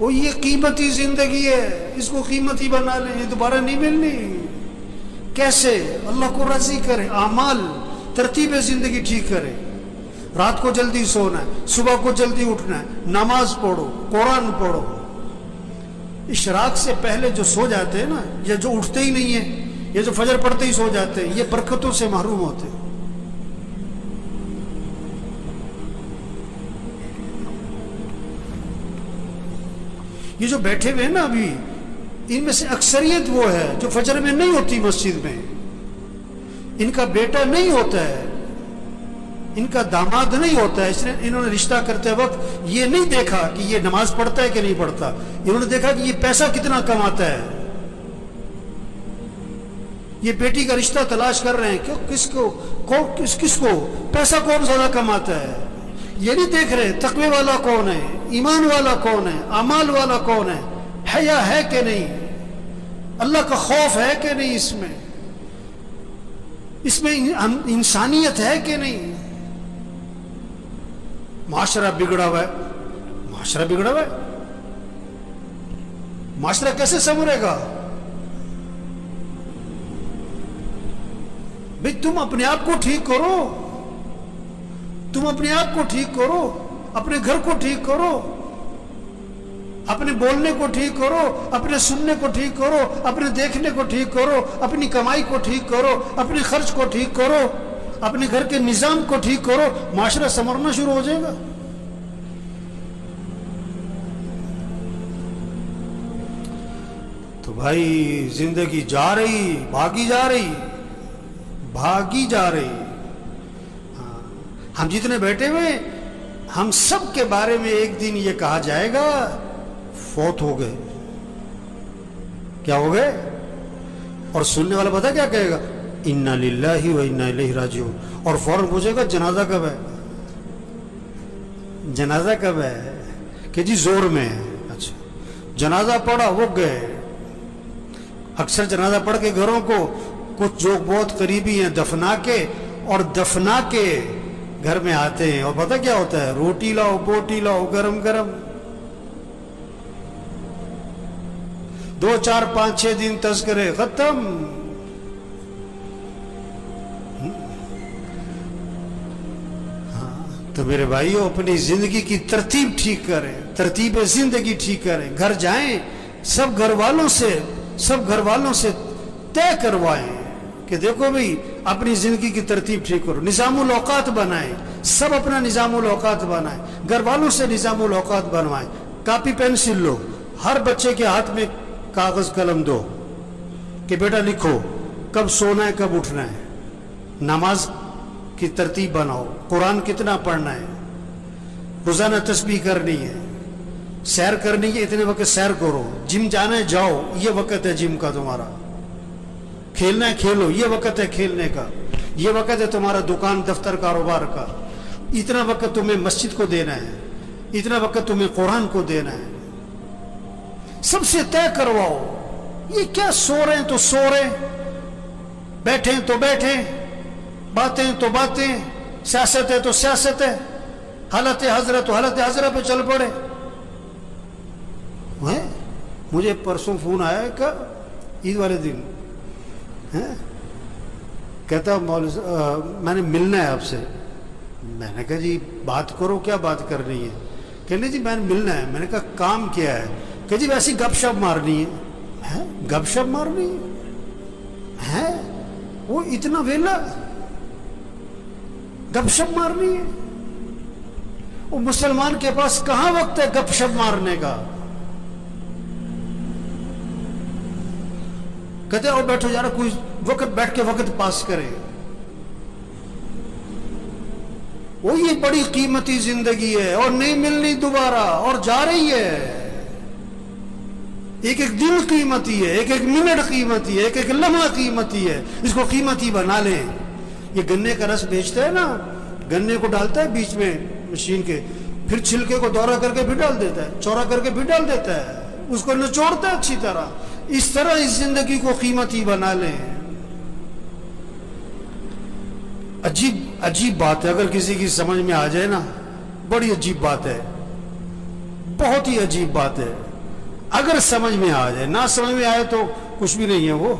وہ یہ قیمتی زندگی ہے، اس کو قیمتی بنا لیں، یہ دوبارہ نہیں ملنی۔ کیسے؟ اللہ کو راضی کرے، اعمال، ترتیب زندگی ٹھیک کرے۔ رات کو جلدی سونا ہے، صبح کو جلدی اٹھنا ہے، نماز پڑھو، قرآن پڑھو۔ اشراق سے پہلے جو سو جاتے ہیں نا، یا جو اٹھتے ہی نہیں ہیں، یہ جو فجر پڑھتے ہی سو جاتے ہیں، یہ برکتوں سے محروم ہوتے ہیں۔ یہ جو بیٹھے ہوئے ہیں نا ابھی، ان میں سے اکثریت وہ ہے جو فجر میں نہیں ہوتی مسجد میں، ان کا بیٹا نہیں ہوتا ہے، ان کا داماد نہیں ہوتا ہے، اس نے انہوں نے رشتہ کرتے وقت یہ نہیں دیکھا کہ یہ نماز پڑھتا ہے کہ نہیں پڑھتا، انہوں نے دیکھا کہ یہ پیسہ کتنا کماتا ہے۔ یہ بیٹی کا رشتہ تلاش کر رہے ہیں کہ کس کو پیسہ کون زیادہ کماتا ہے، یہ نہیں دیکھ رہے تقوی والا کون ہے، ایمان والا کون ہے، اعمال والا کون ہے، حیا ہے کہ نہیں، اللہ کا خوف ہے کہ نہیں، اس میں انسانیت ہے کہ نہیں۔ معاشرہ بگڑا ہوا ہے، معاشرہ بگڑا ہوا ہے، معاشرہ کیسے سنورے گا؟ بھئی تم اپنے آپ کو ٹھیک کرو، تم اپنے آپ کو ٹھیک کرو، اپنے گھر کو ٹھیک کرو، اپنے بولنے کو ٹھیک کرو، اپنے سننے کو ٹھیک کرو، اپنے دیکھنے کو ٹھیک کرو، اپنی کمائی کو ٹھیک کرو، اپنے خرچ کو ٹھیک کرو، اپنے گھر کے نظام کو ٹھیک کرو، معاشرہ سنورنا شروع ہو جائے گا۔ تو بھائی زندگی جا رہی، بھاگی جا رہی، بھاگی جا رہی۔ ہم جتنے بیٹھے ہوئے، ہم سب کے بارے میں ایک دن یہ کہا جائے گا فوت ہو گئے۔ کیا ہو گئے؟ اور سننے والا پتہ کیا کہے گا؟ انا للہ و انا الیہ راجعون، اور فوراً پوچھے گا جنازہ کب ہے، جنازہ کب ہے، کہ جی زور میں ہے۔ اچھا، جنازہ پڑھا، وہ گئے۔ اکثر جنازہ پڑھ کے گھروں کو کچھ جو بہت قریبی ہیں دفنا کے، اور دفنا کے گھر میں آتے ہیں، اور پتہ کیا ہوتا ہے؟ روٹی لاؤ، بوٹی لاؤ، گرم گرم، 2 4 5 6 دن تذکرے ختم۔ تو میرے بھائیو، اپنی زندگی کی ترتیب ٹھیک کریں، ترتیب زندگی ٹھیک کریں۔ گھر جائیں، سب گھر والوں سے طے کروائیں کہ دیکھو بھئی اپنی زندگی کی ترتیب ٹھیک کرو، نظام الاوقات بنائیں، سب اپنا نظام الاوقات بنائیں، گھر والوں سے نظام الاوقات بنوائیں۔ کاپی پینسل لو، ہر بچے کے ہاتھ میں کاغذ قلم دو کہ بیٹا لکھو کب سونا ہے، کب اٹھنا ہے، نماز کی ترتیب بناؤ، قرآن کتنا پڑھنا ہے، روزانہ تسبیح کرنی ہے، سیر کرنی ہے، اتنے وقت سیر کرو، جم جانا ہے جاؤ، یہ وقت ہے جم کا تمہارا، کھیلنا ہے کھیلو، یہ وقت ہے کھیلنے کا، یہ وقت ہے تمہارا دکان دفتر کاروبار کا، اتنا وقت تمہیں مسجد کو دینا ہے، اتنا وقت تمہیں قرآن کو دینا ہے۔ سب سے طے کرواؤ۔ یہ کیا سو رہے ہیں تو سو رہے، بیٹھیں تو بیٹھیں، باتیں تو باتیں، سیاست ہے تو سیاست ہے، حالت حضرت تو حالت حضرت پہ چل پڑے۔ مجھے پرسوں فون آیا کہ عید والے دن کہتا میں نے ملنا ہے آپ سے۔ میں نے کہا جی بات کرو، کیا بات کرنی ہے؟ کہنے جی میں نے ملنا ہے۔ میں نے کہا کام کیا ہے؟ کہ جی ویسی گپ شپ مارنی ہے۔ گپ شپ مارنی ہے؟ وہ اتنا ویلا گپ شپ مارنی ہے؟ وہ مسلمان کے پاس کہاں وقت ہے گپ شپ مارنے کا؟ کہتے ہیں بیٹھو یار، کوئی وقت بیٹھ کے وقت پاس کرے۔ وہ یہ بڑی قیمتی زندگی ہے اور نہیں ملنی دوبارہ، اور جا رہی ہے۔ ایک ایک دن قیمتی ہے، ایک ایک منٹ قیمتی ہے، ایک ایک لمحہ قیمتی ہے۔ اس کو قیمتی بنا لیں۔ یہ گنے کا رس بیچتا ہے نا، گنے کو ڈالتا ہے بیچ میں مشین کے، پھر چھلکے کو دورہ کر کے پھر ڈال دیتا ہے، چورا کر کے پھر ڈال دیتا ہے، اس کو نچوڑتا ہے اچھی طرح۔ اس طرح اس زندگی کو قیمتی بنا لیں۔ عجیب بات ہے، اگر کسی کی سمجھ میں آ جائے نا، بڑی عجیب بات ہے، بہت ہی عجیب بات ہے۔ اگر سمجھ میں آ جائے، نہ سمجھ میں آئے تو کچھ بھی نہیں ہے. وہ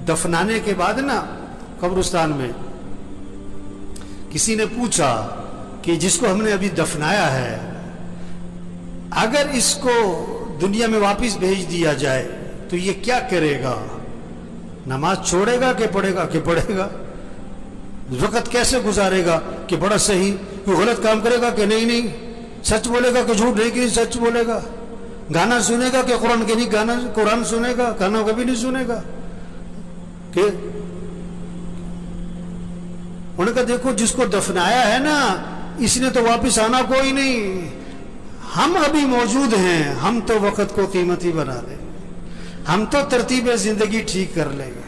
دفنانے کے بعد نا قبرستان میں کسی نے پوچھا کہ جس کو ہم نے ابھی دفنایا ہے اگر اس کو دنیا میں واپس بھیج دیا جائے تو یہ کیا کرے گا؟ نماز چھوڑے گا کہ پڑھے گا؟ کہ پڑھے گا. وقت کیسے گزارے گا کہ بڑا صحیح؟ کوئی غلط کام کرے گا کہ نہیں؟ سچ بولے گا کہ جھوٹ؟ نہیں کہ سچ بولے گا. گانا سنے گا کہ قرآن کے نہیں؟ گانا قرآن سنے گا، گانا کبھی نہیں سنے گا. کہ انہوں نے کہا دیکھو جس کو دفنایا ہے نا اس نے تو واپس آنا کوئی نہیں. ہم ابھی موجود ہیں، ہم تو وقت کو قیمتی بنا لیں، ہم تو ترتیب زندگی ٹھیک کر لیں گے.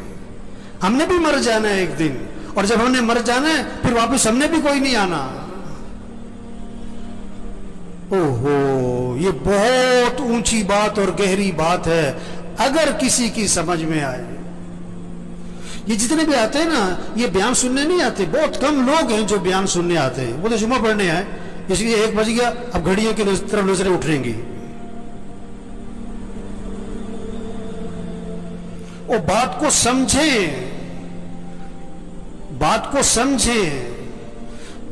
ہم نے بھی مر جانا ہے ایک دن، اور جب ہم نے مر جانا ہے پھر واپس ہم نے بھی کوئی نہیں آنا. اوہو، یہ بہت اونچی بات اور گہری بات ہے اگر کسی کی سمجھ میں آئے. یہ جتنے بھی آتے ہیں نا یہ بیان سننے نہیں آتے. بہت کم لوگ ہیں جو بیان سننے آتے ہیں. وہ تو جمعہ پڑھنے آئے، اس لیے 1 بج گیا، اب گھڑیوں کی طرف نظریں اٹھ رہیں گی. وہ بات کو سمجھیں، بات کو سمجھیں.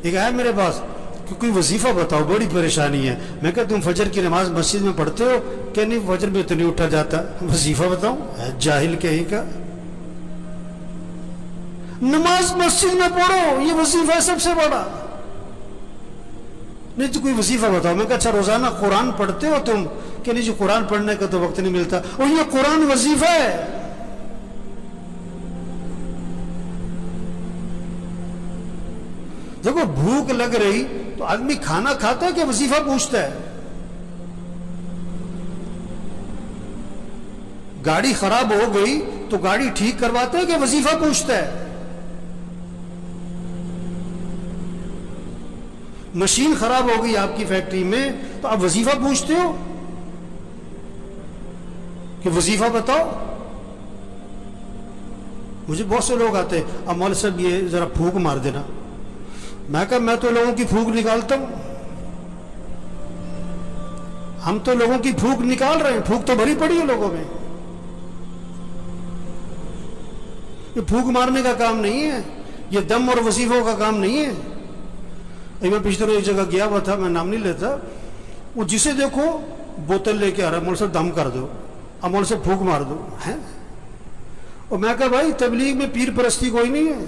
ایک آیا میرے پاس کہ کوئی وظیفہ بتاؤ، بڑی پریشانی ہے. میں کہا تم فجر کی نماز مسجد میں پڑھتے ہو؟ کہ نہیں فجر میں تو نہیں اٹھا جاتا. وظیفہ بتاؤں؟ جاہل کہیں کا. نماز مسجد میں پڑھو، یہ وظیفہ ہے سب سے بڑا. نہیں تو کوئی وظیفہ بتاؤ. میں کہا اچھا روزانہ قرآن پڑھتے ہو تم؟ کہ نہیں جی قرآن پڑھنے کا تو وقت نہیں ملتا. اور یہ قرآن وظیفہ ہے. دیکھو بھوک لگ رہی تو آدمی کھانا کھاتا ہے کہ وظیفہ پوچھتا ہے؟ گاڑی خراب ہو گئی تو گاڑی ٹھیک کرواتا ہے کہ وظیفہ پوچھتا ہے؟ مشین خراب ہو گئی آپ کی فیکٹری میں تو آپ وظیفہ پوچھتے ہو کہ وظیفہ بتاؤ؟ مجھے بہت سے لوگ آتے ہیں، اب مولوی صاحب یہ ذرا پھونک مار دینا. میں کہا میں تو لوگوں کی پھونک نکالتا ہوں. ہم تو لوگوں کی پھونک نکال رہے ہیں. پھونک تو بھری پڑی ہے لوگوں میں. یہ پھونک مارنے کا کام نہیں ہے، یہ دم اور وظیفوں کا کام نہیں ہے. میں پچھلے روز ایک جگہ گیا ہوا تھا، میں نام نہیں لیتا. وہ جسے دیکھو بوتل لے کے آ رہا ہے، مولوی صاحب دم کر دو، اب مولوی صاحب پھونک مار دو. اور میں کہا بھائی تبلیغ میں پیر پرستی کوئی نہیں ہے،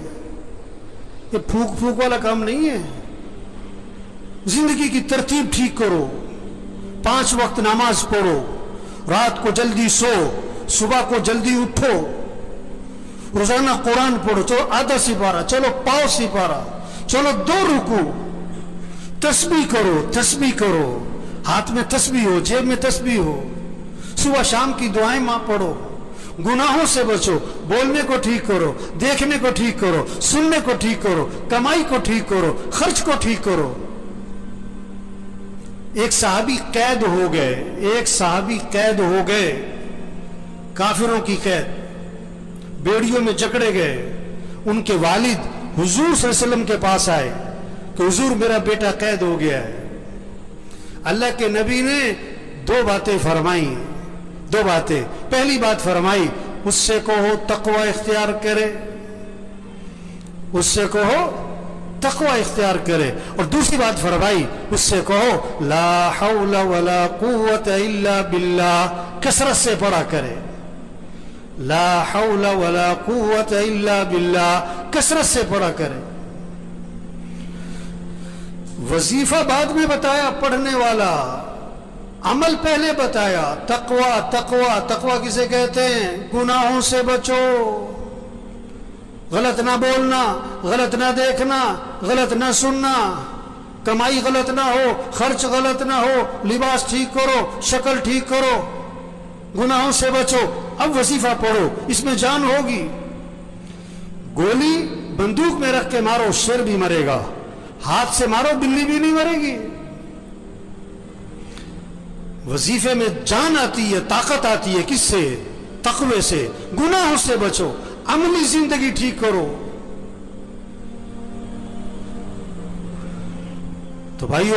یہ پھونک والا کام نہیں ہے. زندگی کی ترتیب ٹھیک کرو، 5 وقت نماز پڑھو، رات کو جلدی سو، صبح کو جلدی اٹھو، روزانہ قرآن پڑھو. چلو آدھا سپارہ، چلو پاؤ سپارہ، چلو 2 رکوع. تسبیح کرو، تسبیح کرو، ہاتھ میں تسبیح ہو، جیب میں تسبیح ہو. صبح شام کی دعائیں ماں پڑھو. گناہوں سے بچو، بولنے کو ٹھیک کرو، دیکھنے کو ٹھیک کرو، سننے کو ٹھیک کرو، کمائی کو ٹھیک کرو، خرچ کو ٹھیک کرو. ایک صحابی قید ہو گئے، ایک صحابی قید ہو گئے، کافروں کی قید، بیڑیوں میں جکڑے گئے. ان کے والد حضور صلی اللہ علیہ وسلم کے پاس آئے کہ حضور میرا بیٹا قید ہو گیا ہے. اللہ کے نبی نے 2 باتیں فرمائی، 2 باتیں. پہلی بات فرمائی اس سے کہو تقوی اختیار کرے، اس سے کہو تقوی اختیار کرے. اور دوسری بات فرمائی اس سے کہو لا حول ولا قوت الا باللہ، کثرت سے پڑھا کرے. لا حول ولا قوت الا باللہ، کثرت سے پڑھا کرے. وظیفہ بعد میں بتایا پڑھنے والا، عمل پہلے بتایا. تقوی تقوی تقوی کسے کہتے ہیں؟ گناہوں سے بچو، غلط نہ بولنا، غلط نہ دیکھنا، غلط نہ سننا، کمائی غلط نہ ہو، خرچ غلط نہ ہو، لباس ٹھیک کرو، شکل ٹھیک کرو، گناہوں سے بچو. اب وظیفہ پڑھو، اس میں جان ہوگی. گولی بندوق میں رکھ کے مارو شیر بھی مرے گا، ہاتھ سے مارو بلی بھی نہیں مرے گی. وظیفے میں جان آتی ہے، طاقت آتی ہے. کس سے؟ تقوی سے. گناہوں سے بچو، عملی زندگی ٹھیک کرو. تو بھائیو